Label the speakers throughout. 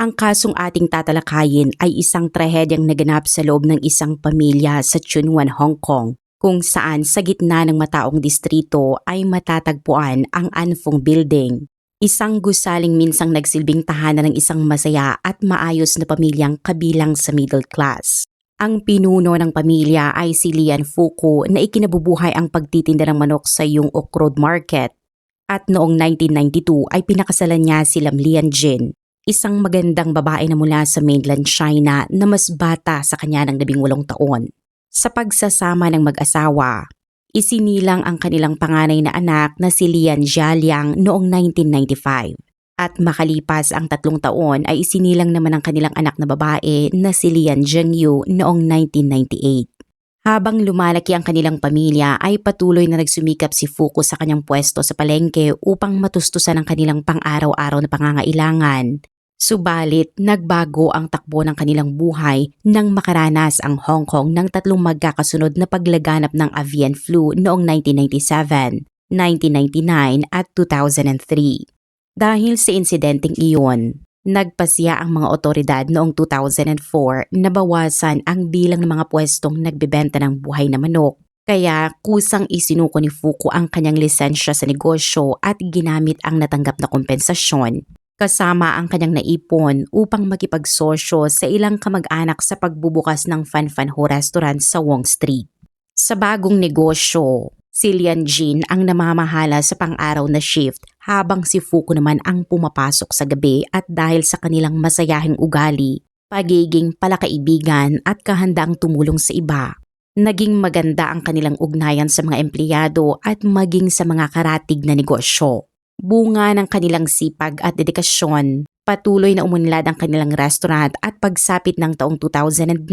Speaker 1: Ang kasong ating tatalakayin ay isang trahedyang naganap sa loob ng isang pamilya sa Chunwan, Hong Kong, kung saan sa gitna ng mataong distrito ay matatagpuan ang Anfong Building. Isang gusaling minsang nagsilbing tahanan ng isang masaya at maayos na pamilyang kabilang sa middle class. Ang pinuno ng pamilya ay si Lian Fuku na ikinabubuhay ang pagtitinda ng manok sa Yung Ok Road Market. At noong 1992 ay pinakasalan niya si Lam Lian Jin, isang magandang babae na mula sa mainland China na mas bata sa kanya ng 18 taon. Sa pagsasama ng mag-asawa, isinilang ang kanilang panganay na anak na si Lian Jialiang noong 1995. At makalipas ang 3 taon ay isinilang naman ang kanilang anak na babae na si Lian Zhengyu noong 1998. Habang lumalaki ang kanilang pamilya ay patuloy na nagsumikap si Fuku sa kanyang pwesto sa palengke upang matustusan ang kanilang pang-araw-araw na pangangailangan. Subalit, nagbago ang takbo ng kanilang buhay nang makaranas ang Hong Kong ng 3 magkakasunod na paglaganap ng avian flu noong 1997, 1999 at 2003. Dahil sa insidenteng iyon, nagpasya ang mga otoridad noong 2004 na bawasan ang bilang ng mga pwestong nagbebenta ng buhay na manok. Kaya kusang isinuko ni Fuku ang kanyang lisensya sa negosyo at ginamit ang natanggap na kompensasyon kasama ang kanyang naipon upang makipagsosyo sa ilang kamag-anak sa pagbubukas ng Fan Fan Ho Restaurant sa Wong Street. Sa bagong negosyo, si Lian Jin ang namamahala sa pang-araw na shift habang si Fuku naman ang pumapasok sa gabi at dahil sa kanilang masayahing ugali, pagiging palakaibigan at kahandaang tumulong sa iba, naging maganda ang kanilang ugnayan sa mga empleyado at maging sa mga karatig na negosyo. Bunga ng kanilang sipag at dedikasyon, patuloy na umunlad ang kanilang restaurant at pagsapit ng taong 2009,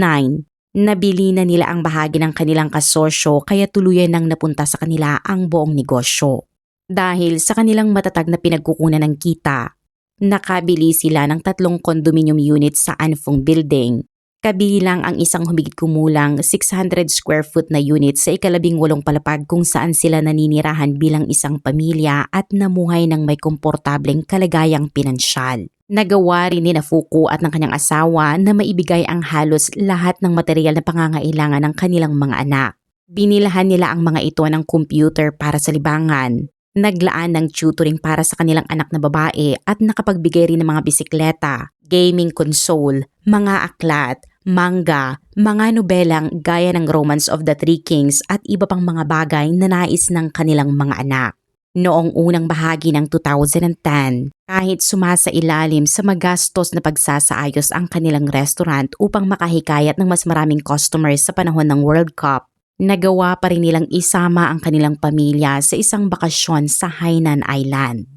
Speaker 1: nabili na nila ang bahagi ng kanilang kasosyo kaya tuluyan nang napunta sa kanila ang buong negosyo. Dahil sa kanilang matatag na pinagkukunan ng kita, nakabili sila ng 3 condominium units sa Anfong Building, kabilang ang isang humigit kumulang 600 square foot na unit sa ika-18 palapag kung saan sila naninirahan bilang isang pamilya at namuhay ng may komportableng kalagayang pinansyal. Nagawa rin ni Fuku at ng kanyang asawa na maibigay ang halos lahat ng material na pangangailangan ng kanilang mga anak. Binilahan nila ang mga ito ng computer para sa libangan, naglaan ng tutoring para sa kanilang anak na babae at nakapagbigay rin ng mga bisikleta, gaming console, mga aklat, manga, mga nobelang gaya ng Romance of the Three Kings at iba pang mga bagay na nais ng kanilang mga anak. Noong unang bahagi ng 2010, kahit sumasailalim sa magastos na pagsasaayos ang kanilang restaurant upang makahikayat ng mas maraming customers sa panahon ng World Cup, nagawa pa rin nilang isama ang kanilang pamilya sa isang bakasyon sa Hainan Island.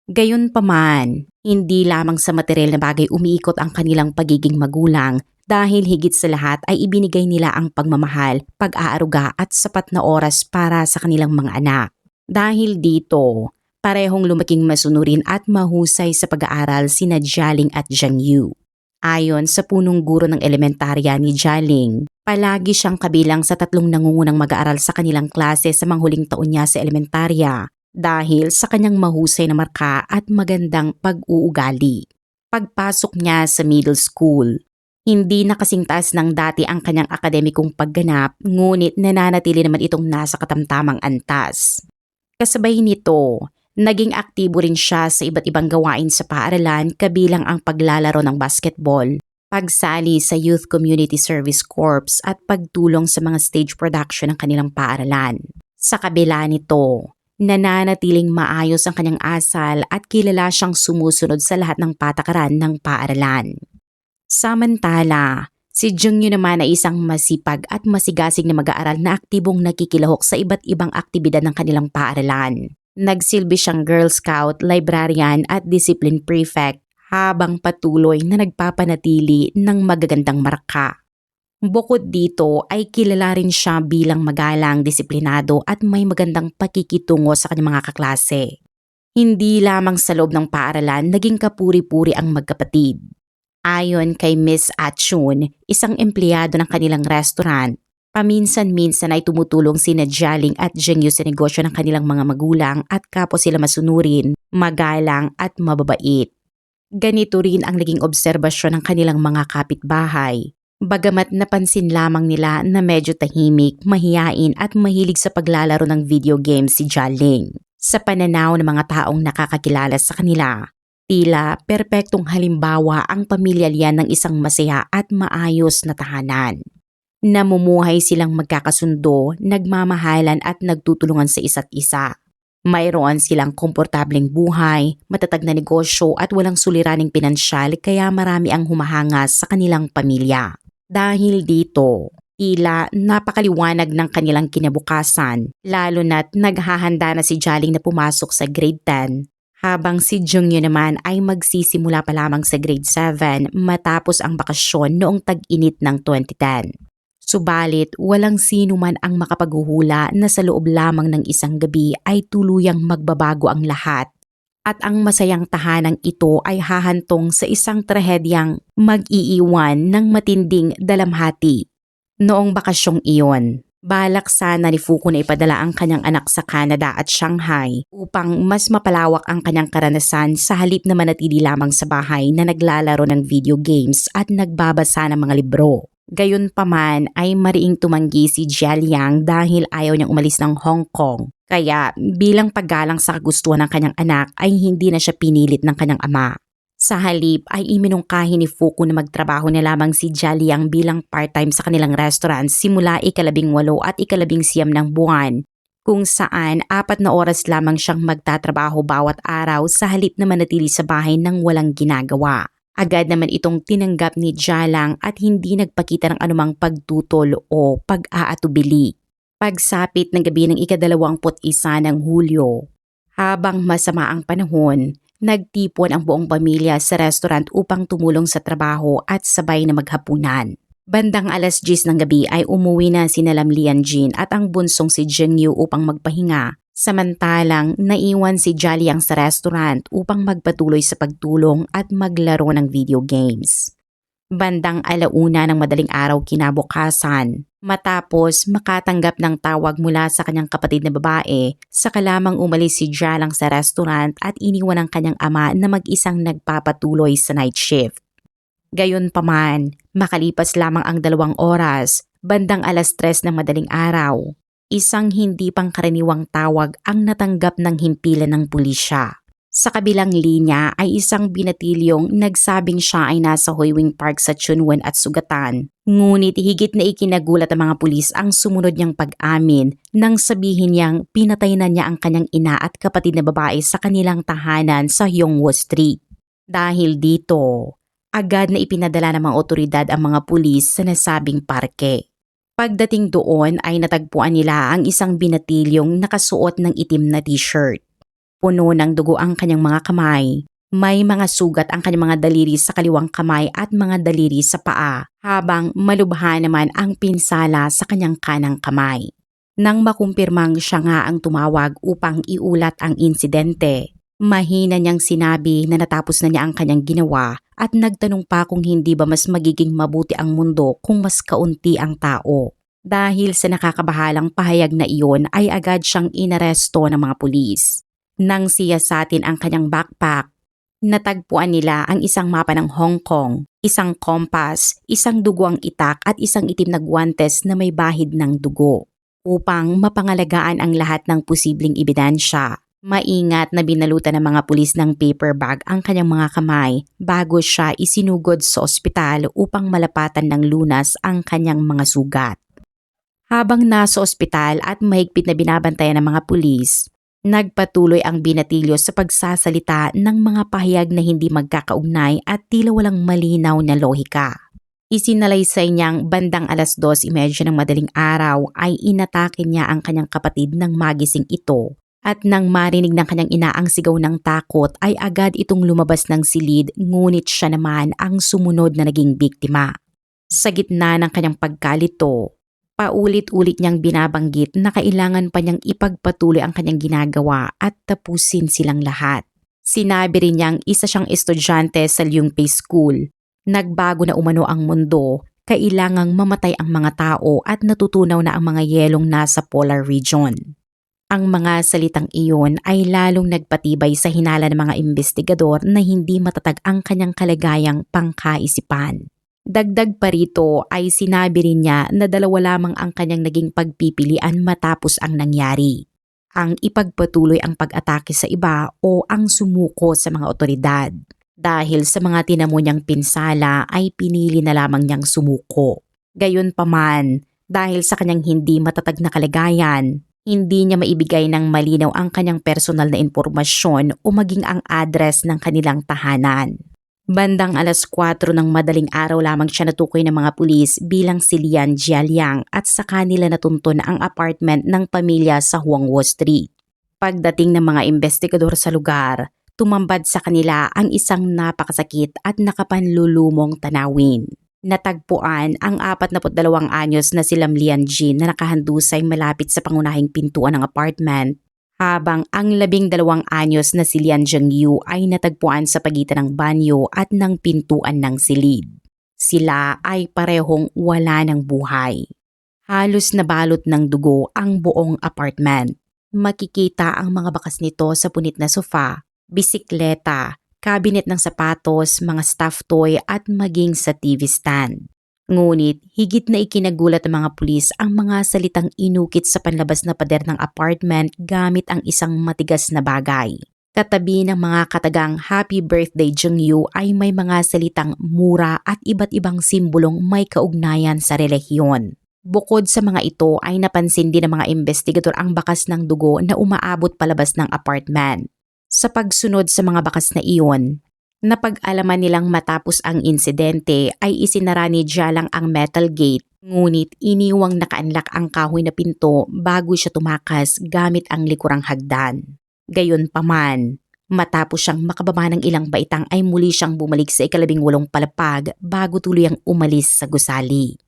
Speaker 1: Gayunpaman, hindi lamang sa material na bagay umiikot ang kanilang pagiging magulang dahil higit sa lahat ay ibinigay nila ang pagmamahal, pag-aaruga at sapat na oras para sa kanilang mga anak. Dahil dito, parehong lumaking masunurin at mahusay sa pag-aaral sina Jialing at Zhengyu. Ayon sa punong guro ng elementarya ni Jialing, palagi siyang kabilang sa 3 nangungunang mag-aaral sa kanilang klase sa manghuling taon niya sa elementarya dahil sa kanyang mahusay na marka at magandang pag-uugali. Pagpasok niya sa middle school, hindi na kasing taas ng dati ang kanyang akademikong pagganap ngunit nananatili naman itong nasa katamtamang antas. Kasabay nito, naging aktibo rin siya sa iba't ibang gawain sa paaralan kabilang ang paglalaro ng basketball, pagsali sa Youth Community Service Corps at pagtulong sa mga stage production ng kanilang paaralan. Sa kabila nito, nananatiling maayos ang kanyang asal at kilala siyang sumusunod sa lahat ng patakaran ng paaralan. Samantala, si Zhengyu naman ay isang masipag at masigasig na mag-aaral na aktibong nakikilahok sa iba't ibang aktibidad ng kanilang paaralan. Nagsilbi siyang Girl Scout, librarian at discipline prefect habang patuloy na nagpapanatili ng magagandang marka. Bukod dito ay kilala rin siya bilang magalang, disiplinado at may magandang pakikitungo sa kanyang mga kaklase. Hindi lamang sa loob ng paaralan naging kapuri-puri ang magkapatid. Ayon kay Miss Achun, isang empleyado ng kanilang restaurant, paminsan-minsan ay tumutulong sina Jialing at Zhengyu sa negosyo ng kanilang mga magulang at kapwa sila masunurin, magalang at mababait. Ganito rin ang naging obserbasyon ng kanilang mga kapitbahay. Bagamat napansin lamang nila na medyo tahimik, mahiyain at mahilig sa paglalaro ng video games si Jialing. Sa pananaw ng mga taong nakakakilala sa kanila, tila perpektong halimbawa ang pamilya liyan ng isang masaya at maayos na tahanan. Namumuhay silang magkakasundo, nagmamahalan at nagtutulungan sa isa't isa. Mayroon silang komportableng buhay, matatag na negosyo at walang suliraning pinansyal kaya marami ang humahanga sa kanilang pamilya. Dahil dito, tila napakaliwanag ng kanilang kinabukasan, lalo na't naghahanda na si Jialing na pumasok sa grade 10, habang si Jungyo naman ay magsisimula pa lamang sa grade 7 matapos ang bakasyon noong tag-init ng 2010. Subalit, walang sino man ang makapaghuhula na sa loob lamang ng isang gabi ay tuluyang magbabago ang lahat. At ang masayang tahanang ito ay hahantong sa isang trahedyang mag-iiwan ng matinding dalamhati. Noong bakasyong iyon, balak sana ni Fuko na ipadala ang kanyang anak sa Canada at Shanghai upang mas mapalawak ang kanyang karanasan sa halip na manatili lamang sa bahay na naglalaro ng video games at nagbabasa ng mga libro. Gayunpaman ay mariing tumanggi si Jialing dahil ayaw niyang umalis ng Hong Kong. Kaya bilang paggalang sa kagustuhan ng kanyang anak ay hindi na siya pinilit ng kanyang ama. Sa halip ay iminungkahi ni Fuko na magtrabaho na lamang si Jialing bilang part-time sa kanilang restaurant simula 18 at 19 ng buwan, kung saan 4 na oras lamang siyang magtatrabaho bawat araw sa halip na manatili sa bahay nang walang ginagawa. Agad naman itong tinanggap ni Jialing at hindi nagpakita ng anumang pagtutol o pag-aatubili. Pagsapit ng gabi ng 21 ng Hulyo, habang masama ang panahon, nagtipon ang buong pamilya sa restaurant upang tumulong sa trabaho at sabay na maghapunan. Bandang 10:00 ng gabi ay umuwi na sina Lam Lianjin at ang bunsong si Jingyu upang magpahinga. Samantalang naiwan si Jialing sa restaurant upang magpatuloy sa pagtulong at maglaro ng video games. Bandang 1:00 ng madaling araw kinabukasan, matapos makatanggap ng tawag mula sa kanyang kapatid na babae, saka lamang umalis si Jialing sa restaurant at iniwan ang kanyang ama na mag-isang nagpapatuloy sa night shift. Gayunpaman, makalipas lamang ang 2 oras, bandang 3:00 ng madaling araw, isang hindi pangkaraniwang tawag ang natanggap ng himpilan ng pulisya. Sa kabilang linya ay isang binatilyong nagsabing siya ay nasa Huiwing Park sa Chunwan at sugatan. Ngunit higit na ikinagulat ang mga pulis ang sumunod niyang pag-amin nang sabihin niyang pinatay na niya ang kanyang ina at kapatid na babae sa kanilang tahanan sa Yongwo Street. Dahil dito, agad na ipinadala ng mga otoridad ang mga pulis sa nasabing parke. Pagdating doon ay natagpuan nila ang isang binatilyong nakasuot ng itim na t-shirt. Puno ng dugo ang kanyang mga kamay. May mga sugat ang kanyang mga daliri sa kaliwang kamay at mga daliri sa paa, habang malubha naman ang pinsala sa kanyang kanang kamay. Nang makumpirmang siya nga ang tumawag upang iulat ang insidente, mahina niyang sinabi na natapos na niya ang kanyang ginawa at nagtanong pa kung hindi ba mas magiging mabuti ang mundo kung mas kaunti ang tao. Dahil sa nakakabahalang pahayag na iyon ay agad siyang inaresto ng mga pulis. Nang siyasatin ang kanyang backpack, natagpuan nila ang isang mapa ng Hong Kong, isang kompas, isang duguang itak at isang itim na guwantes na may bahid ng dugo. Upang mapangalagaan ang lahat ng posibleng ebidensya, maingat na binalutan ng mga pulis ng paper bag ang kanyang mga kamay bago siya isinugod sa ospital upang malapatan ng lunas ang kanyang mga sugat. Habang nasa ospital at mahigpit na binabantayan ng mga pulis, nagpatuloy ang binatilyo sa pagsasalita ng mga pahayag na hindi magkakaugnay at tila walang malinaw na lohika. Isinalaysay niyang bandang 2:30 ng madaling araw ay inatake niya ang kanyang kapatid nang magising ito. At nang marinig ng kanyang ina ang sigaw ng takot ay agad itong lumabas ng silid, ngunit siya naman ang sumunod na naging biktima. Sa gitna ng kanyang pagkalito, paulit-ulit niyang binabanggit na kailangan pa niyang ipagpatuloy ang kanyang ginagawa at tapusin silang lahat. Sinabi rin niyang isa siyang estudyante sa Leungpei School. Nagbago na umano ang mundo, kailangang mamatay ang mga tao at natutunaw na ang mga yelong nasa polar region. Ang mga salitang iyon ay lalong nagpatibay sa hinala ng mga investigador na hindi matatag ang kanyang kalagayang pangkaisipan. Dagdag pa rito ay sinabi rin niya na dalawa lamang ang kanyang naging pagpipilian matapos ang nangyari. Ang ipagpatuloy ang pag-atake sa iba o ang sumuko sa mga otoridad. Dahil sa mga tinamo niyang pinsala ay pinili na lamang niyang sumuko. Gayunpaman, dahil sa kanyang hindi matatag na kalagayan, hindi niya maibigay ng malinaw ang kanyang personal na impormasyon o maging ang address ng kanilang tahanan. Bandang 4:00 ng madaling araw lamang siya natukoy ng mga pulis bilang si Lian Jialiang at sa kanila natuntun ang apartment ng pamilya sa Huangwo Street. Pagdating ng mga investigador sa lugar, tumambad sa kanila ang isang napakasakit at nakapanlulumong tanawin. Natagpuan ang 42 anyos na si Lam Lianjin na nakahandusay malapit sa pangunahing pintuan ng apartment, habang ang 12 anyos na si Lian Zhengyu ay natagpuan sa pagitan ng banyo at ng pintuan ng silid. Sila ay parehong wala ng buhay. Halos nabalot ng dugo ang buong apartment. Makikita ang mga bakas nito sa punit na sofa, bisikleta, cabinet ng sapatos, mga stuffed toy at maging sa TV stand. Ngunit higit na ikinagulat ng mga pulis ang mga salitang inukit sa panlabas na pader ng apartment gamit ang isang matigas na bagay. Katabi ng mga katagang Happy Birthday Zhengyu ay may mga salitang mura at iba't ibang simbolong may kaugnayan sa relihiyon. Bukod sa mga ito ay napansin din ng mga investigador ang bakas ng dugo na umaabot palabas ng apartment. Sa pagsunod sa mga bakas na iyon, napag-alaman nilang matapos ang insidente ay isinara ni Jialang ang metal gate, ngunit iniwang nakaanlak ang kahoy na pinto bago siya tumakas gamit ang likurang hagdan. Gayunpaman, matapos siyang makababa ng ilang baitang ay muli siyang bumalik sa 18 palapag bago tuluyang umalis sa gusali.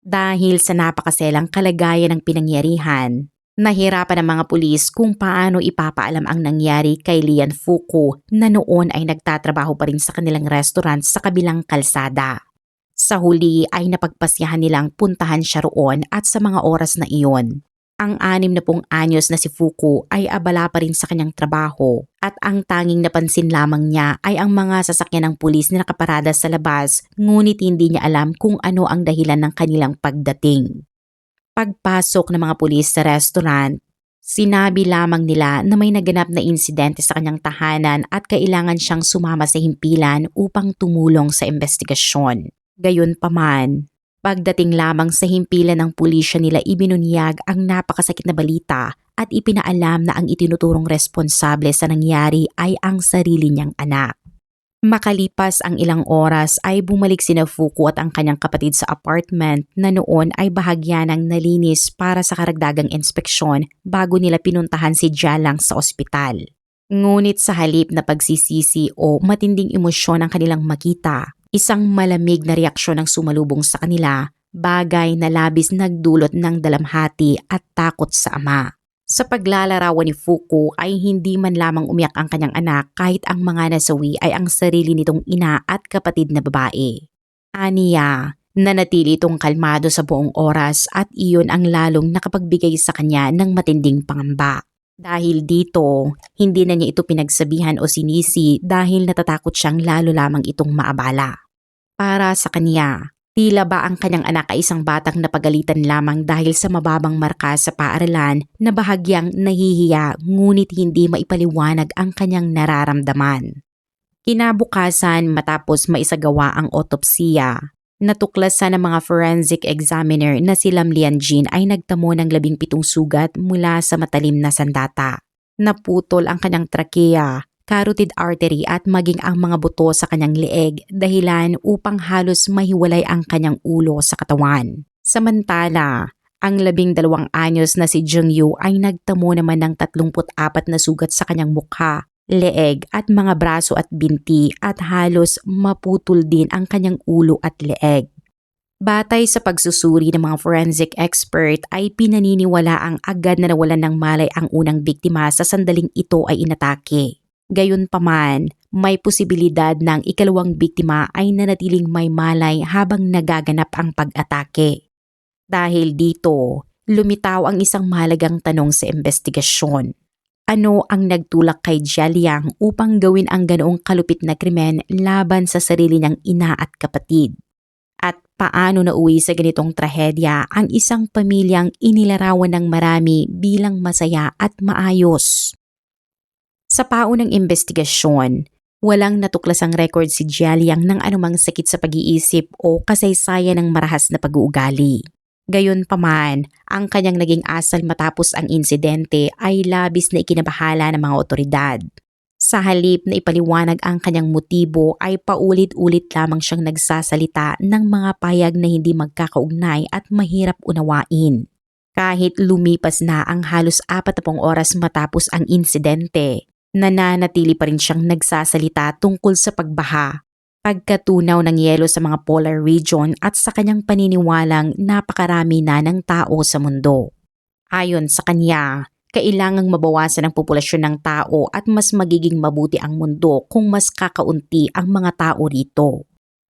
Speaker 1: Dahil sa napakaselang kalagayan ng pinangyarihan, nahirapan ang mga pulis kung paano ipapaalam ang nangyari kay Lian Fuku na noon ay nagtatrabaho pa rin sa kanilang restaurant sa kabilang kalsada. Sa huli ay napagpasyahan nilang puntahan siya roon at sa mga oras na iyon, ang 60 anyos na si Fuku ay abala pa rin sa kanyang trabaho at ang tanging napansin lamang niya ay ang mga sasakyan ng pulis na nakaparada sa labas, ngunit hindi niya alam kung ano ang dahilan ng kanilang pagdating. Pagpasok ng mga pulis sa restaurant, sinabi lamang nila na may naganap na insidente sa kanyang tahanan at kailangan siyang sumama sa himpilan upang tumulong sa investigasyon. Gayunpaman, pagdating lamang sa himpilan ng pulisya nila ibinunyag ang napakasakit na balita at ipinaalam na ang itinuturong responsable sa nangyari ay ang sarili niyang anak. Makalipas ang ilang oras ay bumalik sina Fuku at ang kanyang kapatid sa apartment na noon ay bahagya ng nalinis para sa karagdagang inspeksyon bago nila pinuntahan si Jialang sa ospital. Ngunit sa halip na pagsisisi o matinding emosyon ang kanilang makita, isang malamig na reaksyon ang sumalubong sa kanila, bagay na labis nagdulot ng dalamhati at takot sa ama. Sa paglalarawan ni Fuku ay hindi man lamang umiyak ang kanyang anak kahit ang mga nasawi ay ang sarili nitong ina at kapatid na babae. Aniya, nanatili itong kalmado sa buong oras at iyon ang lalong nakapagbigay sa kanya ng matinding pangamba. Dahil dito, hindi na niya ito pinagsabihan o sinisi dahil natatakot siyang lalo lamang itong maabala. Para sa kanya, tila ba ang kanyang anak ay isang batang napagalitan lamang dahil sa mababang marka sa paaralan na bahagyang nahihiya ngunit hindi maipaliwanag ang kanyang nararamdaman. Kinabukasan matapos maisagawa ang otopsiya, natuklasan ng mga forensic examiner na si Lam Lianjin ay nagtamo ng 17 sugat mula sa matalim na sandata. Naputol ang kanyang trachea, carotid artery at maging ang mga buto sa kanyang leeg dahilan upang halos mahiwalay ang kanyang ulo sa katawan. Samantala, ang 12 anyos na si Zhengyu ay nagtamo naman ng 34 na sugat sa kanyang mukha, leeg at mga braso at binti at halos maputol din ang kanyang ulo at leeg. Batay sa pagsusuri ng mga forensic expert ay pinaniniwala ang agad na nawalan ng malay ang unang biktima sa sandaling ito ay inatake. Gayunpaman, may posibilidad na ang ikalawang biktima ay nanatiling may malay habang nagaganap ang pag-atake. Dahil dito, lumitaw ang isang mahalagang tanong sa investigasyon. Ano ang nagtulak kay Jialiang upang gawin ang ganoong kalupit na krimen laban sa sarili niyang ina at kapatid? At paano nauwi sa ganitong trahedya ang isang pamilyang inilarawan ng marami bilang masaya at maayos? Sa paunang investigasyon, walang natuklasang record si Jialiang ng anumang sakit sa pag-iisip o kasaysayan ng marahas na pag-uugali. Gayunpaman, ang kanyang naging asal matapos ang insidente ay labis na ikinabahala ng mga otoridad. Sa halip na ipaliwanag ang kanyang motibo ay paulit-ulit lamang siyang nagsasalita ng mga pahayag na hindi magkakaugnay at mahirap unawain. Kahit lumipas na ang halos 40 oras matapos ang insidente, nananatili pa rin siyang nagsasalita tungkol sa pagbaha, pagkatunaw ng yelo sa mga polar region at sa kanyang paniniwalang napakarami na ng tao sa mundo. Ayon sa kanya, kailangang mabawasan ang populasyon ng tao at mas magiging mabuti ang mundo kung mas kakaunti ang mga tao rito.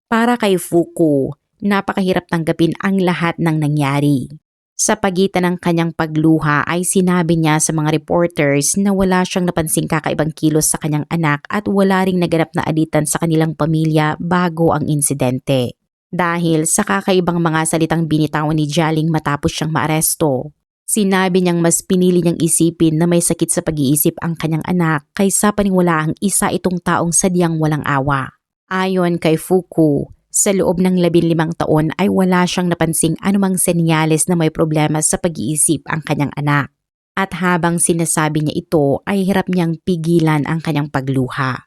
Speaker 1: Para kay Fuku, napakahirap tanggapin ang lahat ng nangyari. Sa pagitan ng kanyang pagluha ay sinabi niya sa mga reporters na wala siyang napansing kakaibang kilos sa kanyang anak at wala ring naganap na alitan sa kanilang pamilya bago ang insidente. Dahil sa kakaibang mga salitang binitawan ni Jialing matapos siyang maaresto, sinabi niyang mas pinili niyang isipin na may sakit sa pag-iisip ang kanyang anak kaysa paniwalaang isa itong taong sadyang walang awa. Ayon kay Fuku, sa loob ng 15 taon ay wala siyang napansing anumang senyales na may problema sa pag-iisip ang kanyang anak. At habang sinasabi niya ito ay hirap niyang pigilan ang kanyang pagluha.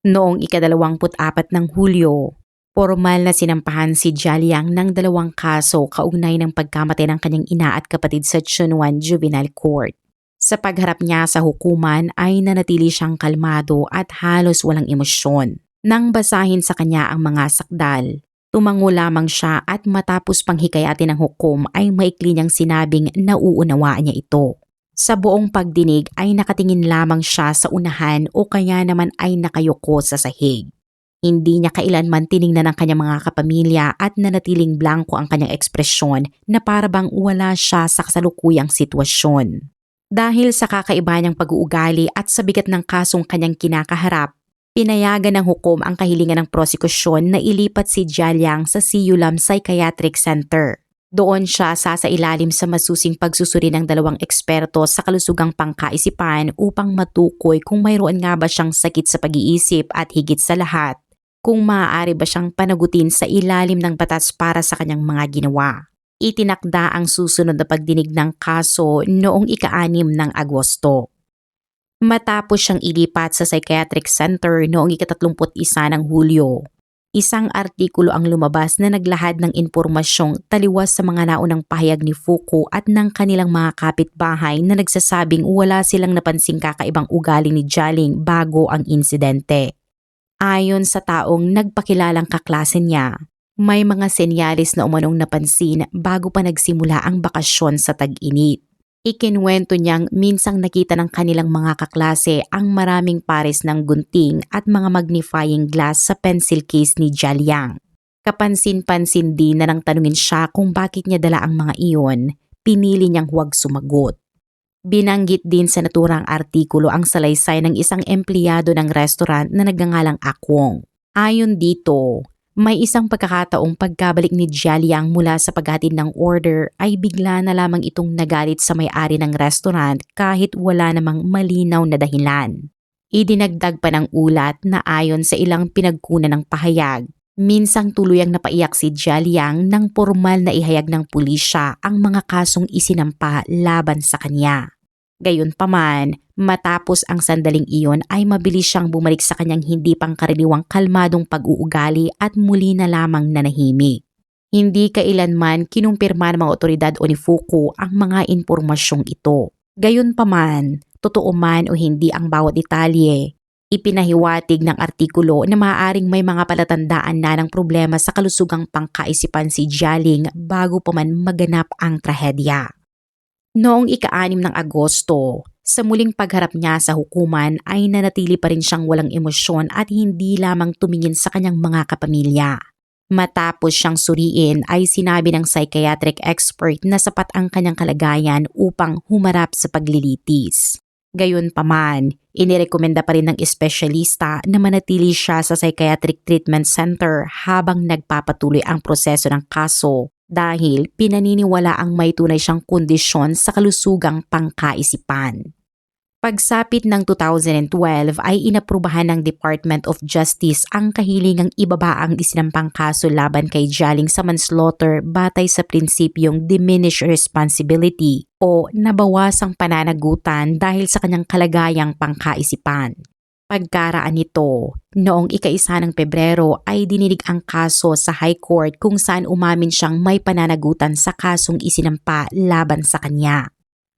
Speaker 1: Noong ika-24 ng Hulyo, formal na sinampahan si Jialiang ng 2 kaso kaugnay ng pagkamatay ng kanyang ina at kapatid sa Chunwan Juvenile Court. Sa pagharap niya sa hukuman ay nanatili siyang kalmado at halos walang emosyon. Nang basahin sa kanya ang mga sakdal, tumango lamang siya at matapos pang hikayatin ng hukom ay maikli niyang sinabing nauunawaan niya ito. Sa buong pagdinig ay nakatingin lamang siya sa unahan o kaya naman ay nakayuko sa sahig. Hindi niya kailanman tiningnan ang kanyang mga kapamilya at nanatiling blanko ang kanyang ekspresyon na parabang wala siya sa kasalukuyang sitwasyon. Dahil sa kakaiba niyang pag-uugali at sa bigat ng kasong kanyang kinakaharap, pinayagan ng hukom ang kahilingan ng prosekusyon na ilipat si Jialiang sa Siulam Psychiatric Center. Doon siya sasailalim sa masusing pagsusuri ng 2 eksperto sa kalusugang pangkaisipan upang matukoy kung mayroon nga ba siyang sakit sa pag-iisip at higit sa lahat, kung maaari ba siyang panagutin sa ilalim ng batas para sa kanyang mga ginawa. Itinakda ang susunod na pagdinig ng kaso noong ika-6 ng Agosto. Matapos siyang ilipat sa Psychiatric Center noong ika-31 ng Hulyo, isang artikulo ang lumabas na naglahad ng impormasyong taliwas sa mga naunang pahayag ni Fuku at ng kanilang mga kapitbahay na nagsasabing wala silang napansing kakaibang ugali ni Jialing bago ang insidente. Ayon sa taong nagpakilalang kaklase niya, may mga senyalis na umanong napansin bago pa nagsimula ang bakasyon sa tag-init. Ikinwento niyang minsang nakita ng kanilang mga kaklase ang maraming pares ng gunting at mga magnifying glass sa pencil case ni Jialiang. Kapansin-pansin din na nang tanungin siya kung bakit niya dala ang mga iyon, pinili niyang huwag sumagot. Binanggit din sa naturang artikulo ang salaysay ng isang empleyado ng restaurant na nagngangalang Akwong. Ayon dito, may isang pagkakataong pagkabalik ni Jialiang mula sa paghatid ng order ay bigla na lamang itong nagalit sa may-ari ng restaurant kahit wala namang malinaw na dahilan. Idinagdag pa ng ulat na ayon sa ilang pinagkunan ng pahayag, minsang tuluyang napaiyak si Jialiang nang formal na ihayag ng pulisya ang mga kasong isinampa laban sa kanya. Gayunpaman, matapos ang sandaling iyon ay mabilis siyang bumalik sa kanyang hindi pangkaraniwang kalmadong pag-uugali at muli na lamang nanahimik. Hindi kailanman kinumpirma ng mga otoridad o ni Fuku ang mga impormasyong ito. Gayunpaman, totoo man o hindi ang bawat detalye, ipinahiwatig ng artikulo na maaaring may mga palatandaan na ng problema sa kalusugang pangkaisipan si Jialing bago pa man maganap ang trahedya. Noong ika-6 ng Agosto, sa muling pagharap niya sa hukuman ay nanatili pa rin siyang walang emosyon at hindi lamang tumingin sa kanyang mga kapamilya. Matapos siyang suriin ay sinabi ng psychiatric expert na sapat ang kanyang kalagayan upang humarap sa paglilitis. Gayunpaman, inirekomenda pa rin ng espesyalista na manatili siya sa psychiatric treatment center habang nagpapatuloy ang proseso ng kaso dahil pinaniniwala ang may tunay siyang kondisyon sa kalusugang pangkaisipan. Pagsapit ng 2012 ay inaprubahan ng Department of Justice ang kahilingang ibaba ang isinampang kaso laban kay Jialing sa manslaughter batay sa prinsipyong diminished responsibility o nabawasang pananagutan dahil sa kanyang kalagayang pangkaisipan. Pagkaraan nito, noong ika-1 ng Pebrero ay dininig ang kaso sa High Court kung saan umamin siyang may pananagutan sa kasong isinampa laban sa kanya.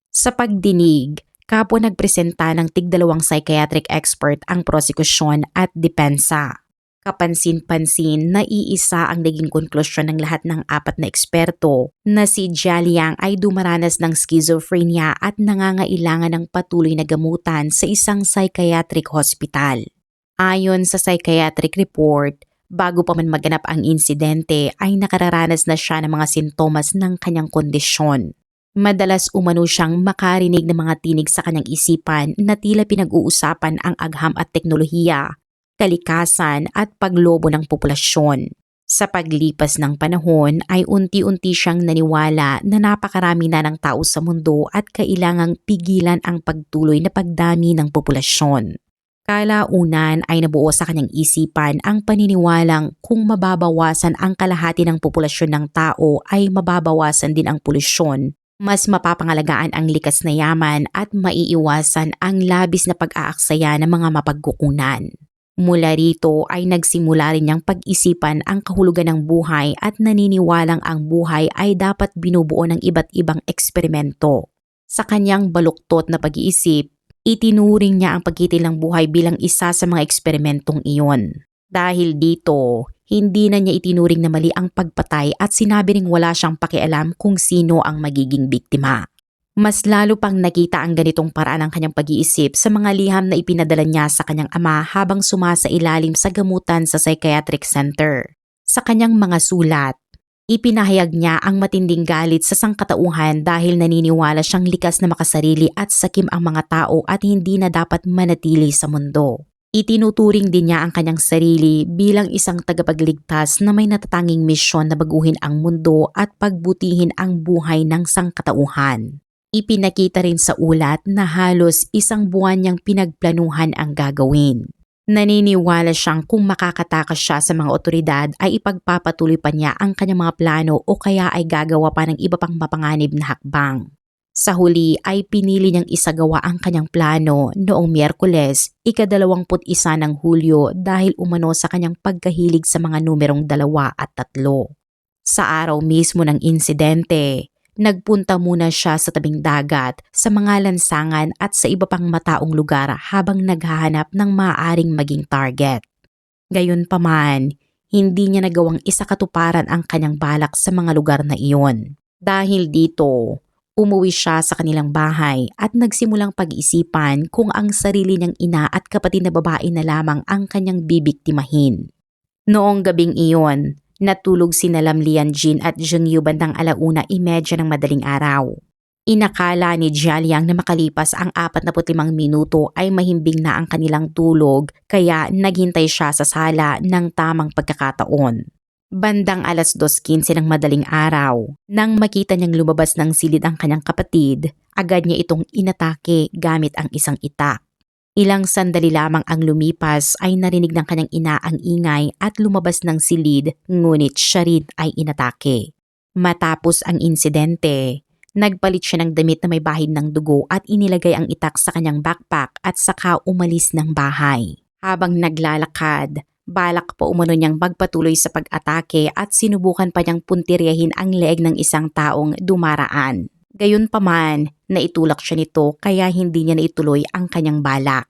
Speaker 1: Sa pagdinig, kapwa nagpresenta ng tig-2 psychiatric expert ang prosekusyon at depensa. Kapansin-pansin na iisa ang naging konklusyon ng lahat ng 4 na eksperto na si Jialing ay dumaranas ng schizophrenia at nangangailangan ng patuloy na gamutan sa isang psychiatric hospital. Ayon sa psychiatric report, bago pa man maganap ang insidente ay nakararanas na siya ng mga sintomas ng kanyang kondisyon. Madalas umano siyang makarinig ng mga tinig sa kanyang isipan na tila pinag-uusapan ang agham at teknolohiya, kalikasan at paglobo ng populasyon. Sa paglipas ng panahon ay unti-unti siyang naniwala na napakarami na ng tao sa mundo at kailangang pigilan ang pagtuloy na pagdami ng populasyon. Kalaunan ay nabuo sa kanyang isipan ang paniniwalang kung mababawasan ang kalahati ng populasyon ng tao ay mababawasan din ang polusyon. Mas mapapangalagaan ang likas na yaman at maiiwasan ang labis na pag-aaksaya ng mga mapagkukunan. Mula rito ay nagsimula rin niyang pag-isipan ang kahulugan ng buhay at naniniwalang ang buhay ay dapat binubuo ng iba't ibang eksperimento. Sa kanyang baluktot na pag-iisip, itinuring niya ang pagkitil ng buhay bilang isa sa mga eksperimentong iyon. Dahil dito, hindi na niya itinuring na mali ang pagpatay at sinabi ring wala siyang pakialam kung sino ang magiging biktima. Mas lalo pang nakita ang ganitong paraan ng kanyang pag-iisip sa mga liham na ipinadala niya sa kanyang ama habang sumasailalim sa gamutan sa psychiatric center. Sa kanyang mga sulat, ipinahayag niya ang matinding galit sa sangkatauhan dahil naniniwala siyang likas na makasarili at sakim ang mga tao at hindi na dapat manatili sa mundo. Itinuturing din niya ang kanyang sarili bilang isang tagapagligtas na may natatanging misyon na baguhin ang mundo at pagbutihin ang buhay ng sangkatauhan. Ipinakita rin sa ulat na halos 1 buwan niyang pinagplanuhan ang gagawin. Naniniwala siyang kung makakatakas siya sa mga otoridad ay ipagpapatuloy pa niya ang kanyang mga plano o kaya ay gagawa pa ng iba pang mapanganib na hakbang. Sa huli ay pinili niyang isagawa ang kanyang plano noong Miyerkules, ika-21 ng Hulyo dahil umano sa kanyang pagkahilig sa mga numerong 2 at 3. Sa araw mismo ng insidente, nagpunta muna siya sa tabing dagat, sa mga lansangan at sa iba pang mataong lugar habang naghahanap ng maaaring maging target. Gayunpaman, hindi niya nagawang isakatuparan ang kanyang balak sa mga lugar na iyon. Dahil dito, umuwi siya sa kanilang bahay at nagsimulang pag-isipan kung ang sarili niyang ina at kapatid na babae na lamang ang kanyang bibiktimahin. Noong gabing iyon, natulog sina Lam Lianjin at Zheng Yu bandang 1:30 ng madaling araw. Inakala ni Jialing na makalipas ang 45 minuto ay mahimbing na ang kanilang tulog kaya naghintay siya sa sala ng tamang pagkakataon. Bandang 2:15 ng madaling araw, nang makita niyang lumabas ng silid ang kanyang kapatid, agad niya itong inatake gamit ang isang itak. Ilang sandali lamang ang lumipas ay narinig ng kanyang ina ang ingay at lumabas ng silid ngunit siya rin ay inatake. Matapos ang insidente, nagpalit siya ng damit na may bahid ng dugo at inilagay ang itak sa kanyang backpack at saka umalis ng bahay. Habang naglalakad, balak pa umano niyang magpatuloy sa pag-atake at sinubukan pa niyang puntiryahin ang leeg ng isang taong dumaraan. Gayunpaman, naitulak siya nito kaya hindi niya naituloy ang kanyang balak.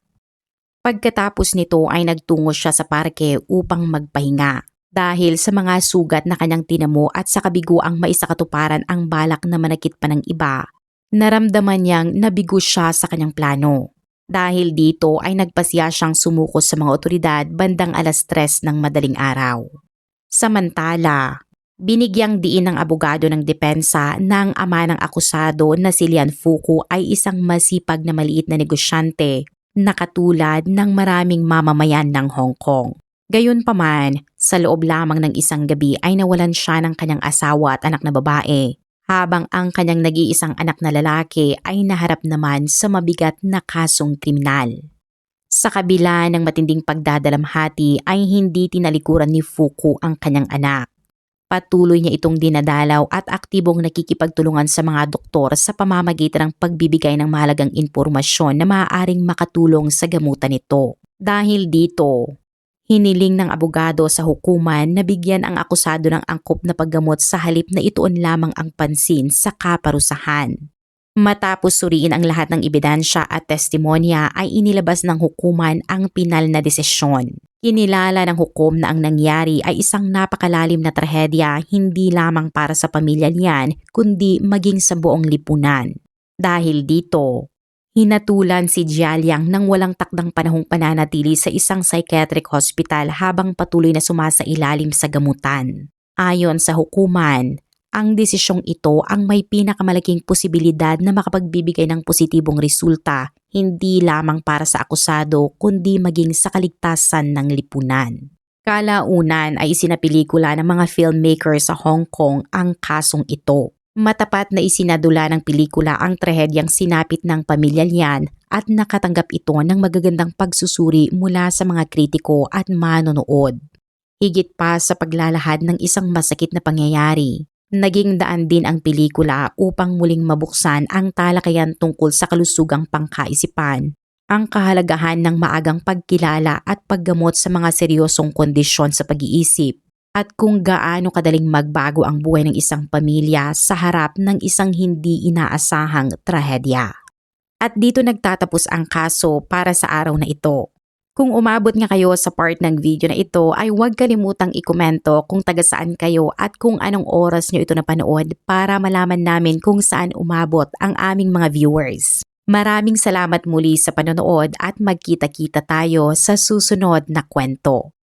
Speaker 1: Pagkatapos nito ay nagtungo siya sa parke upang magpahinga. Dahil sa mga sugat na kanyang tinamo at sa kabiguang maisakatuparan ang balak na manakit pa ng iba, naramdaman niyang nabigo siya sa kanyang plano. Dahil dito ay nagpasya siyang sumuko sa mga otoridad bandang 3:00 ng madaling araw. Samantala, binigyang diin ng abogado ng depensa ng ama ng akusado na si Lian Fuku ay isang masipag na maliit na negosyante na katulad ng maraming mamamayan ng Hong Kong. Gayunpaman, sa loob lamang ng isang gabi ay nawalan siya ng kanyang asawa at anak na babae, habang ang kanyang nag-iisang anak na lalaki ay naharap naman sa mabigat na kasong kriminal. Sa kabila ng matinding pagdadalamhati ay hindi tinalikuran ni Fuku ang kanyang anak. Patuloy niya itong dinadalaw at aktibong nakikipagtulungan sa mga doktor sa pamamagitan ng pagbibigay ng mahalagang impormasyon na maaaring makatulong sa gamutan nito. Dahil dito, hiniling ng abogado sa hukuman na bigyan ang akusado ng angkop na paggamot sa halip na ituon lamang ang pansin sa kaparusahan. Matapos suriin ang lahat ng ebidensya at testimonya ay inilabas ng hukuman ang pinal na desisyon. Kinilala ng hukom na ang nangyari ay isang napakalalim na trahedya hindi lamang para sa pamilya niyan kundi maging sa buong lipunan. Dahil dito, hinatulan si Jia Liang ng walang takdang panahong pananatili sa isang psychiatric hospital habang patuloy na sumasailalim sa gamutan. Ayon sa hukuman, ang desisyong ito ang may pinakamalaking posibilidad na makapagbibigay ng positibong resulta hindi lamang para sa akusado kundi maging sa kaligtasan ng lipunan. Kalaunan ay isinapelikula ng mga filmmaker sa Hong Kong ang kasong ito. Matapat na isinadula ng pelikula ang trahedyang sinapit ng pamilya niyan at nakatanggap ito ng magagandang pagsusuri mula sa mga kritiko at manonood. Higit pa sa paglalahad ng isang masakit na pangyayari, naging daan din ang pelikula upang muling mabuksan ang talakayan tungkol sa kalusugang pangkaisipan, ang kahalagahan ng maagang pagkilala at paggamot sa mga seryosong kondisyon sa pag-iisip, at kung gaano kadaling magbago ang buhay ng isang pamilya sa harap ng isang hindi inaasahang trahedya. At dito nagtatapos ang kaso para sa araw na ito. Kung umabot nga kayo sa part ng video na ito ay huwag kalimutang ikomento kung taga saan kayo at kung anong oras nyo ito napanood para malaman namin kung saan umabot ang aming mga viewers. Maraming salamat muli sa panonood at magkita-kita tayo sa susunod na kwento.